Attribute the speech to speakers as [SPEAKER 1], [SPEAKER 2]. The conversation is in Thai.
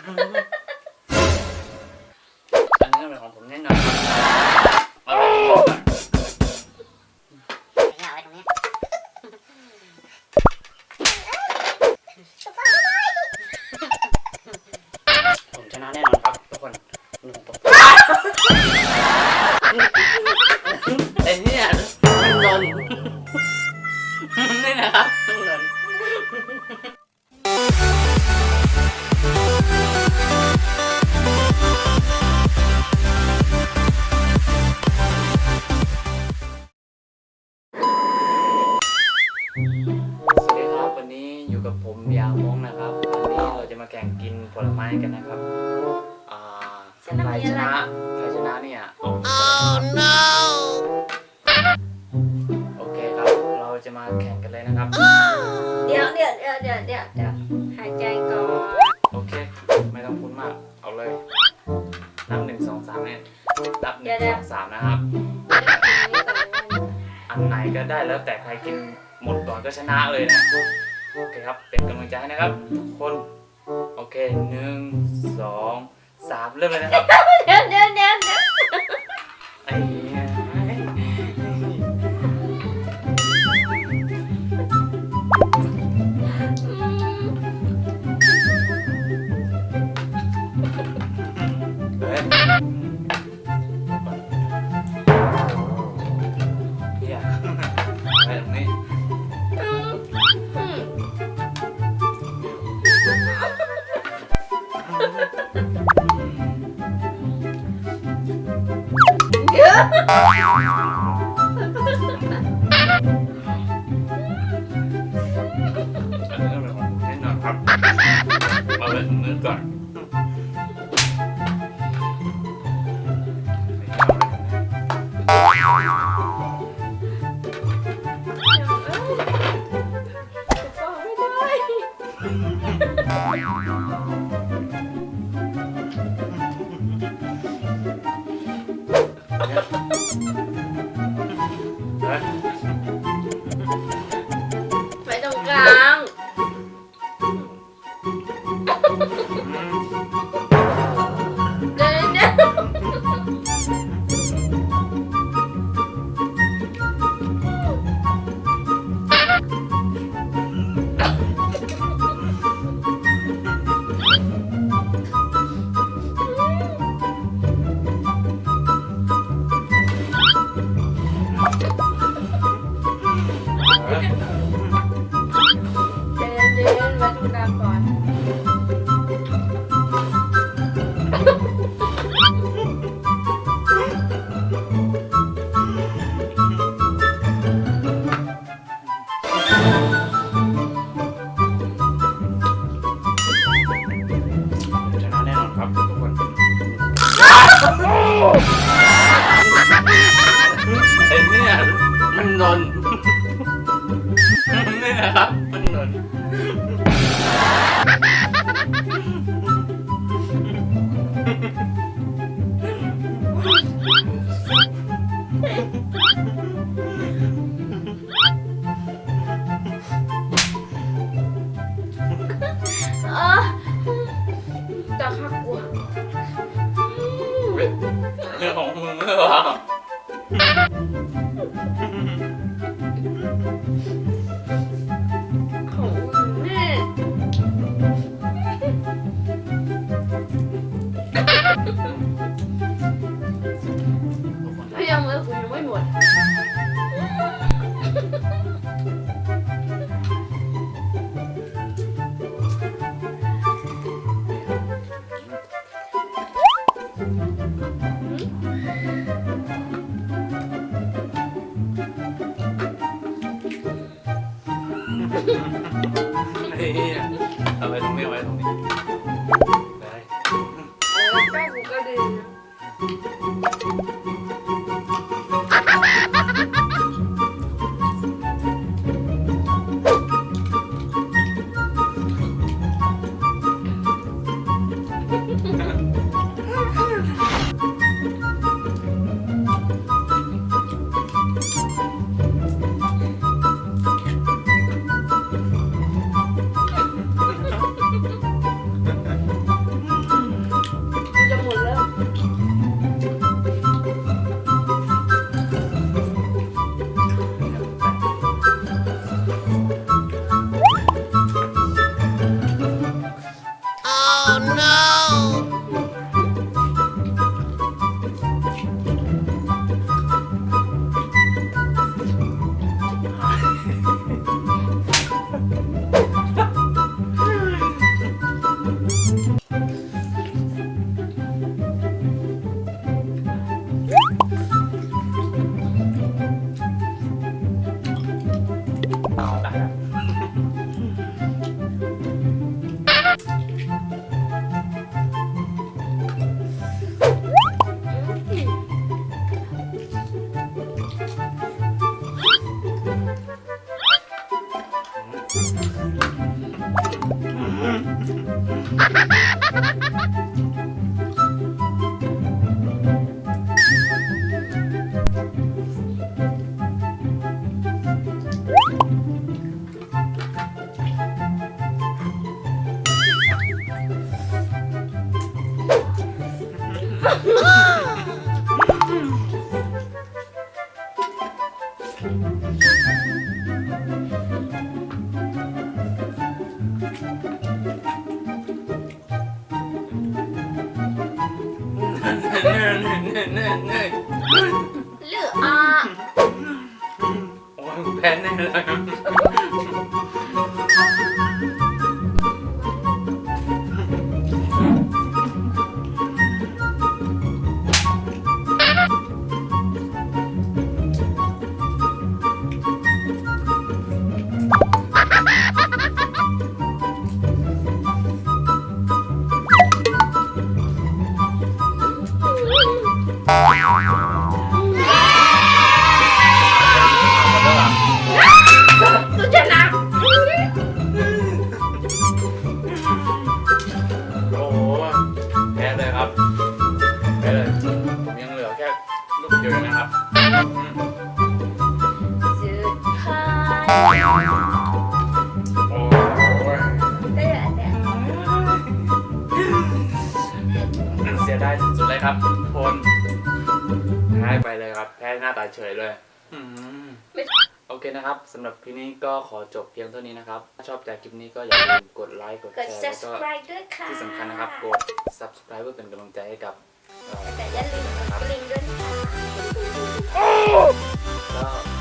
[SPEAKER 1] อันนี้เป็นของผมแน่นอนเอาไว้ก่อน
[SPEAKER 2] เอาไว้ตรงนี้
[SPEAKER 1] ผมชนะแน่นอนครับทุกคนไอ้เนี่ยมันนนนี่นะครับมันนนสวัสดีครับวันนี้อยู่กับผมยาวมงนะครับวันนี้เราจะมาแข่งกินผลไม้กันนะครับใครชนะเนี่ยโอเคครับเราจะมาแข่งกันเลยนะครับ
[SPEAKER 2] เดี๋ยวหายใจก่อน
[SPEAKER 1] โอเคไม่ต้องพูดมากเอาเลยนับ1 2 3เนี่ยนับ1 2 3นะครับอันไหนก็ได้แล้วแต่ใครกินหมดก่อนก็ชนะเลยนะโอเคครับเป็นกำลังใจให้นะครับทุกคนโอเค1 2 3เริ่มเลยนะครับ
[SPEAKER 2] เดี๋ยว
[SPEAKER 1] ไอ้เนี่ยแน่นอนครับเอาไว้มือก่อน
[SPEAKER 2] ไปตรงกลางเดี๋ยวไว้ตรงกลางก่อน
[SPEAKER 1] ชนะแน่นอนครับทุกคนไอ้เนี่ยมันนนนี่นะครับมันนน
[SPEAKER 2] จะฆ่ากู
[SPEAKER 1] เรื่องของมึงเหรอ
[SPEAKER 2] ของแม่พี่ยังไม่คุณยังไม่หมด
[SPEAKER 1] เอาไว้ตรงนี้ได้
[SPEAKER 2] แล้วก็กูก็ดึง หรืออ่ะ
[SPEAKER 1] โอ้ยแพ้แน่เลย
[SPEAKER 2] กูชนะ
[SPEAKER 1] โอ้โหแพ้เลยครับแพ้เลยผมยังเหลือแค่ลูกเดียวเองนะครับ
[SPEAKER 2] สุดท้าย
[SPEAKER 1] โอ้ย
[SPEAKER 2] เดี๋ยว
[SPEAKER 1] เสียดายสุดๆเลยครับทุกคนแพ้ไปเลยครับแพ้หน้าตาเฉยเลยโอเคนะครับสำหรับคลิปนี้ก็ขอจบเพียงเท่านี้นะครับถ้าชอบใจคลิปนี้ก็อย่าลืมกดไลค์กด
[SPEAKER 2] กด
[SPEAKER 1] แชร์แล้วก็
[SPEAKER 2] subscribe ด้วยค่ะ
[SPEAKER 1] ที่สำคัญนะครับกด subscribe เพื่อเป็นกำลังใจให้กับ
[SPEAKER 2] แต่อย่าลืมกดกระดิ่งด้วยนะคะ
[SPEAKER 1] ก็